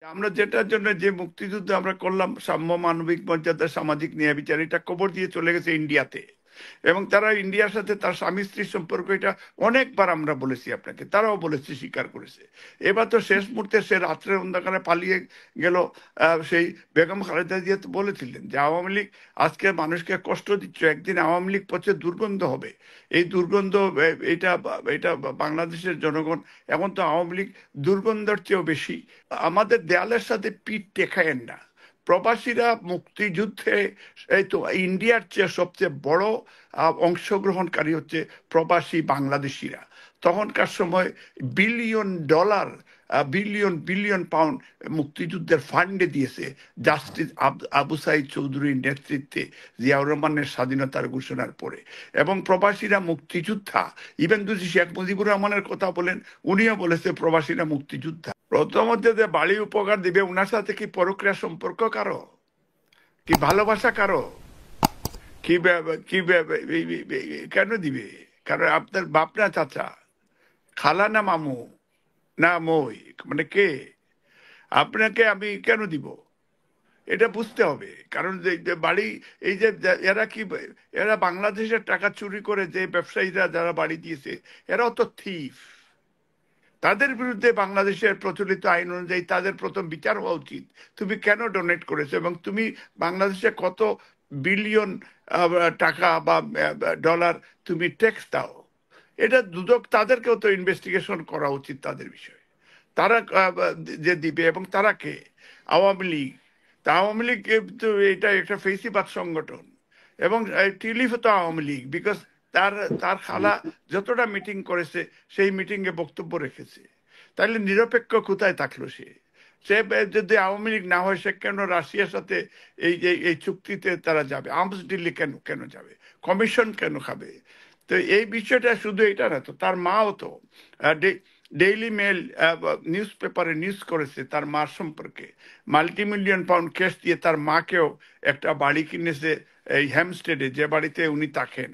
আমরা যেটার জন্য যে মুক্তিযুদ্ধ আমরা করলাম, সাম্য, মানবিক মর্যাদা, সামাজিক ন্যায় বিচার, এটা কবর দিয়ে চলে গেছে ইন্ডিয়াতে। এবং তারা ইন্ডিয়ার সাথে তার স্বামী স্ত্রীর সম্পর্ক, এটা অনেকবার আমরা বলেছি আপনাকে, তারাও বলেছে, স্বীকার করেছে। এবার তো শেষ মুহূর্তে সে রাত্রের অন্ধকারে পালিয়ে গেল। সেই বেগম খালেদা জিয়া তো বলেছিলেন যে আওয়ামী লীগ আজকে মানুষকে কষ্ট দিচ্ছে, একদিন আওয়ামী লীগ পচে দুর্গন্ধ হবে। এই দুর্গন্ধ, এটা এটা বাংলাদেশের জনগণ, এখন তো আওয়ামী লীগ দুর্গন্ধের চেয়েও বেশি। আমাদের দেয়ালের সাথে পিঠ টেকায়েন না। প্রবাসীরা মুক্তিযুদ্ধে, এই তো ইন্ডিয়ার চেয়ে সবচেয়ে বড় অংশগ্রহণকারী হচ্ছে প্রবাসী বাংলাদেশিরা। তখনকার সময় billion dollar, billion billion pound মুক্তিযুদ্ধের ফান্ডে দিয়েছে জাস্টিস আবু সাইদ চৌধুরীর নেতৃত্বে, জিয়াউর রহমানের স্বাধীনতার ঘোষণার পরে। এবং প্রবাসীরা মুক্তিযোদ্ধা। ইভেন যদি শেখ মুজিবুর রহমানের কথা বলেন, উনিও বলেছে প্রবাসীরা মুক্তিযোদ্ধা। প্রথমত যে বাড়ি উপকার দিবে, ওনার সাথে কি পরক্রিয়া সম্পর্ক কারো, কি ভালোবাসা কারো, কি কেন দিবে? কারণ আপনার বাপ না চাচা, খালা না মামু, না মই, মানে কে? আপনাকে আমি কেন দিব? এটা বুঝতে হবে। কারণ যে বাড়ি, এই যে এরা কি, এরা বাংলাদেশের টাকা চুরি করে যে ব্যবসায়ীরা যারা বাড়ি দিয়েছে, এরাও তো থিফ। তাদের বিরুদ্ধে বাংলাদেশের প্রচলিত আইন অনুযায়ী তাদের প্রথম বিচার হওয়া উচিত। তুমি কেন ডোনেট করেছো এবং তুমি বাংলাদেশে কত বিলিয়ন টাকা বা ডলার তুমি ট্যাক্স দাও? এটা দুদক, তাদেরকেও তো ইনভেস্টিগেশন করা উচিত তাদের বিষয়ে। তারা যে দিবে, এবং তারা কে? আওয়ামী লীগ। তা আওয়ামী লীগ তো এটা একটা ফেসিবাদ সংগঠন। এবং টিলিফ তো আওয়ামী লীগ, বিকজ তার তার খালা যতটা মিটিং করেছে সেই মিটিংয়ে বক্তব্য রেখেছে। তাহলে নিরপেক্ষ কোথায় থাকলো সে? সে যদি আওয়ামী লীগ না হয়, সে কেন রাশিয়ার সাথে এই যে এই চুক্তিতে তারা যাবে? আর্মস ডিলে কেন কেন যাবে? কমিশন কেন খাবে? তো এই বিষয়টা শুধু এটা না, তো তার মাও তো ডেইলি মেল নিউজ পেপারে নিউজ করেছে তার মার সম্পর্কে। মাল্টিমিলিয়ন পাউন্ড ক্যাশ দিয়ে তার মাকেও একটা বাড়ি কিনেছে এই হ্যামস্টেডে, যে বাড়িতে উনি থাকেন।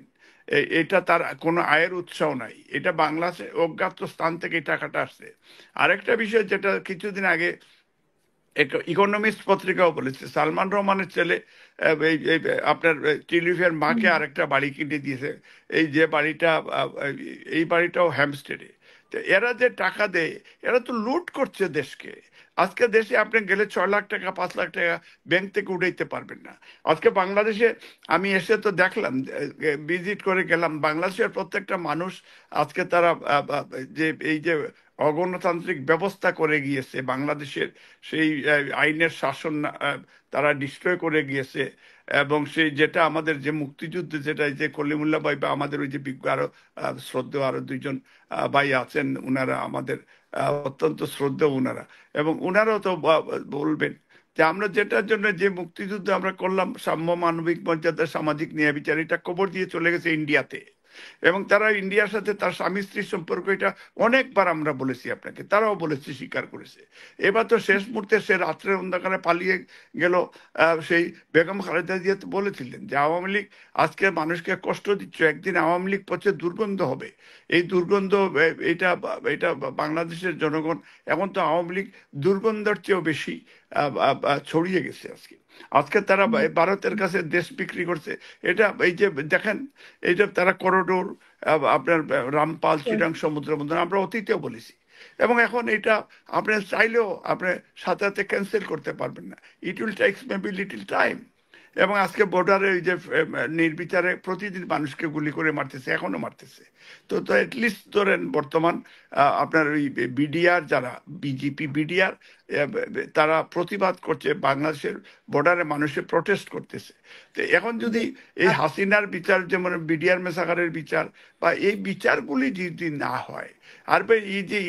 এটা তার কোনো আয়ের উৎসও নাই, এটা বাংলাদেশে অজ্ঞাত স্থান থেকে এই টাকাটা আসছে। আরেকটা বিষয় যেটা কিছুদিন আগে ইকোনমিস্ট পত্রিকাও বলেছে, সালমান রহমানের ছেলে এই আপনার টিলিফের মাকে আরেকটা বাড়ি কিনে দিয়েছে, এই যে বাড়িটা, এই বাড়িটাও হ্যামস্টেডে। তো এরা যে টাকা দেয়, এরা তো লুট করছে দেশকে। আজকে দেশে আপনি গেলে 6 লাখ টাকা, 5 লাখ টাকা ব্যাংক থেকে উঠাইতে পারবেন না। আজকে বাংলাদেশে আমি এসে তো দেখলাম, ভিজিট করে গেলাম, বাংলাদেশের প্রত্যেকটা মানুষ আজকে তারা যে এই যে অগণতান্ত্রিক ব্যবস্থা করে গিয়েছে বাংলাদেশের, সেই আইনের শাসন তারা ডিস্ট্রয় করে গিয়েছে। এবং সেই যেটা আমাদের যে মুক্তিযুদ্ধে, যেটা এই যে কলিমুল্লাহ ভাই বা আমাদের ওই যে বিজ্ঞ আরো শ্রদ্ধেয় আরো দুইজন ভাই আছেন, উনারা আমাদের অত্যন্ত শ্রদ্ধেয় উনারা। এবং উনারাও তো বলবেন যে আমরা যেটার জন্য যে মুক্তিযুদ্ধ আমরা করলাম, সাম্য, মানবিক মর্যাদা, সামাজিক ন্যায় বিচার, এটা কবর দিয়ে চলে গেছে ইন্ডিয়াতে। এবং তারা ইন্ডিয়ার সাথে তার স্বামী স্ত্রীর সম্পর্ক, এটা অনেকবার আমরা বলেছি আপনাকে, তারাও বলেছে, স্বীকার করেছে। এবার তো শেষ মুহূর্তে সে রাত্রের অন্ধকারে পালিয়ে গেল। সেই বেগম খালেদা জিয়া তো বলেছিলেন যে আওয়ামী লীগ আজকে মানুষকে কষ্ট দিচ্ছে, একদিন আওয়ামী লীগ পচে দুর্গন্ধ হবে। এই দুর্গন্ধ, এটা এটা বাংলাদেশের জনগণ, এখন তো আওয়ামী লীগ দুর্গন্ধের চেয়েও বেশি ছড়িয়ে গেছে আজকে। আজকে তারা ভারতের কাছে দেশ বিক্রি করছে। এটা এই যে দেখেন, এই যে তারা করিডোর, আপনার রামপাল, চিরাং সমুদ্র বন্দর, আমরা অতীতেও বলেছি। এবং এখন এটা আপনি চাইলেও আপনি সাথে সাথে ক্যান্সেল করতে পারবেন না। It will takes maybe little time. এবং আজকে বর্ডারে এই যে নির্বিচারে প্রতিদিন মানুষকে গুলি করে মারতেছে, এখনো মারতেছে। তো তো অ্যাটলিস্ট ধরেন বর্তমান আপনার ওই বিডিআর যারা, বিজেপি বিডিআর, তারা প্রতিবাদ করছে, বাংলাদেশের বর্ডারে মানুষের প্রটেস্ট করতেছে। তো এখন যদি এই হাসিনার বিচার, যেমন বিডিআর মেসাকারের বিচার, বা এই বিচারগুলি যদি না হয়, আর এই যে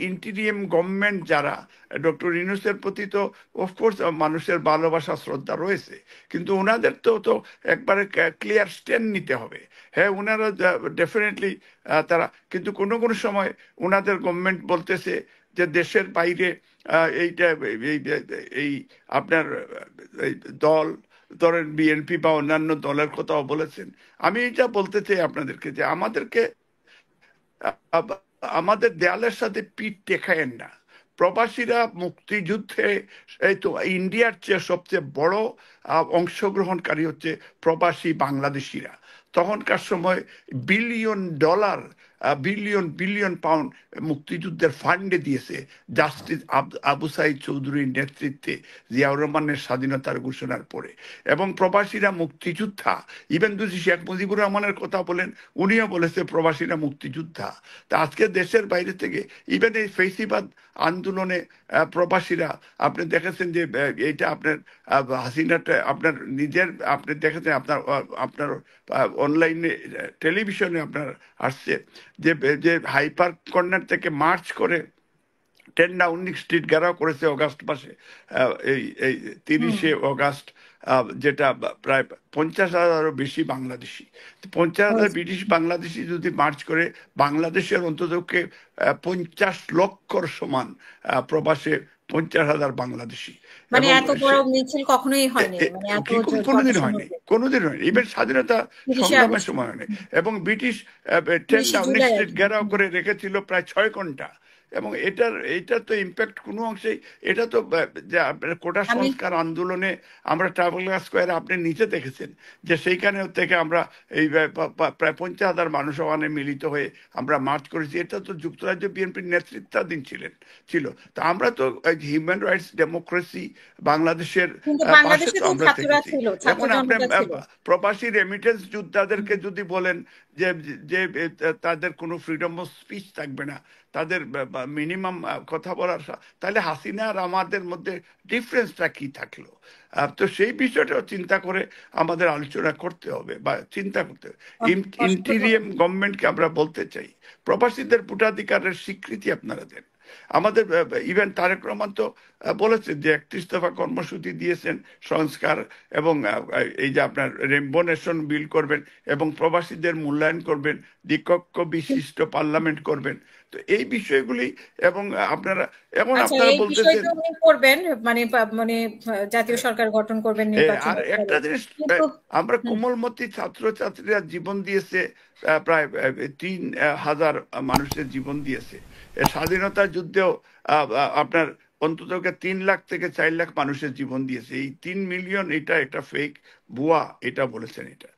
ইন্টিরিয়াম গভর্নমেন্ট যারা, ডক্টর ইউনূসের প্রতি তো অফকোর্স মানুষের ভালোবাসা শ্রদ্ধা রয়েছে, কিন্তু ওনাদের তো তো একবারে ক্লিয়ার স্ট্যান্ড নিতে হবে। হ্যাঁ, ওনারা ডেফিনেটলি তারা, কিন্তু কোনো কোনো সময় ওনাদের গভর্নমেন্ট বলতেছে যে দেশের বাইরে এইটা এই এই আপনার এই দল, ধরেন বিএনপি বা অন্যান্য দলের কথাও বলেছেন। আমি এটা বলতে চাই আপনাদেরকে যে আমাদেরকে আমাদের দেয়ালের সাথে পিঠ টেকায়েন না। প্রবাসীরা মুক্তিযুদ্ধে এই তো ইন্ডিয়ার চেয়ে সবচেয়ে বড় অংশগ্রহণকারী হচ্ছে প্রবাসী বাংলাদেশিরা। তখনকার সময় billion dollar, billion billion pound মুক্তিযুদ্ধের ফান্ডে দিয়েছে জাস্টিস আবু সাইদ চৌধুরীর নেতৃত্বে জিয়াউর রহমানের স্বাধীনতার ঘোষণার পরে। এবং প্রবাসীরা মুক্তিযোদ্ধা, ইভেন যদি শেখ মুজিবুর রহমানের কথা বলেন, উনিও বলেছে প্রবাসীরা মুক্তিযোদ্ধা। তা আজকে দেশের বাইরে থেকে ইভেন এই ফেসিবাদ আন্দোলনে প্রবাসীরা, আপনি দেখেছেন যে এইটা আপনার হাসিনাটা আপনার নিজের, আপনি দেখেছেন আপনার আপনার অনলাইনে টেলিভিশনে আপনার আসছে যে যে হাইপার কর্নার থেকে মার্চ করে 10 ডাউনিং স্ট্রিট ঘেরাও করেছে অগাস্ট মাসে, এই এই 30শে অগাস্ট, যেটা প্রায় 50,000-এরও বেশি বাংলাদেশি। 50,000 ব্রিটিশ বাংলাদেশি যদি মার্চ করে, বাংলাদেশের অন্ততকে 50 লক্ষর সমান প্রবাসে 50,000 বাংলাদেশি। মানে এবং এত বড় মিছিল কখনোই হয়নি, মানে এত কোনোদিন হয়নি, কোনোদিন হয়নি, ইভেন স্বাধীনতা সংগ্রামের সময় হয়নি। এবং ব্রিটিশ 10 ডাউনিং স্ট্রিট ঘেরাও করে রেখেছিল প্রায় 6 ঘন্টা। এবং এটা তো ইম্প্যাক্ট কোনো অংশেই, এটা তো যে কোটা সংস্কার আন্দোলনে আমরা ট্রাফালগার স্কোয়ারে আপনি নিচে দেখেছেন যে সেইখানে থেকে আমরা এই প্রায় 50,000 মানুষ ওখানে মিলিত হয়ে আমরা মার্চ করেছি। এটা তো যুক্তরাজ্য বিএনপির নেতৃত্বাধীন ছিল। তা আমরা তো হিউম্যান রাইটস ডেমোক্রেসি বাংলাদেশের পাশে তো আমরা থেকেছি। এখন আপনি প্রবাসী রেমিটেন্স যোদ্ধাদেরকে যদি বলেন যে যে তাদের কোনো ফ্রিডম অফ স্পিচ থাকবে না, তাদের মিনিমাম কথা বলার, তাহলে হাসিনা আর আমাদের মধ্যে ডিফারেন্সটা কি থাকলো? তো সেই বিষয়টাও চিন্তা করে আমাদের আলোচনা করতে হবে বা চিন্তা করতে হবে। ইন্টিরিয়াম গভর্নমেন্টকে আমরা বলতে চাই, প্রবাসীদের ভোটাধিকারের স্বীকৃতি আপনারা দেন। আমাদের ইভেন তারেক রহমান তো বলেছেন যে 31 দফা কর্মসূচি দিয়েছেন সংস্কার, এবং এই যে আপনার রেইনবো নেশন বিল করবেন এবং প্রবাসীদের মূল্যায়ন করবেন, দ্বিকক্ষ বিশিষ্ট পার্লামেন্ট করবেন। তো এই বিষয়গুলি, এবং আপনারা এখন আপনারা বলতেছেন করবেন, মানে মানে জাতীয় সরকার গঠন করবেন। আর একটা জিনিস, আমরা কোমলমতি ছাত্রছাত্রীরা জীবন দিয়েছে, প্রায় 3,000 মানুষের জীবন দিয়েছে। স্বাধীনতা যুদ্ধেও আপনার অন্তত 3 লাখ থেকে 4 লাখ মানুষের জীবন দিয়েছে। এই 3 মিলিয়ন এটা একটা ফেক, ভুয়া, এটা বলেছেন এটা।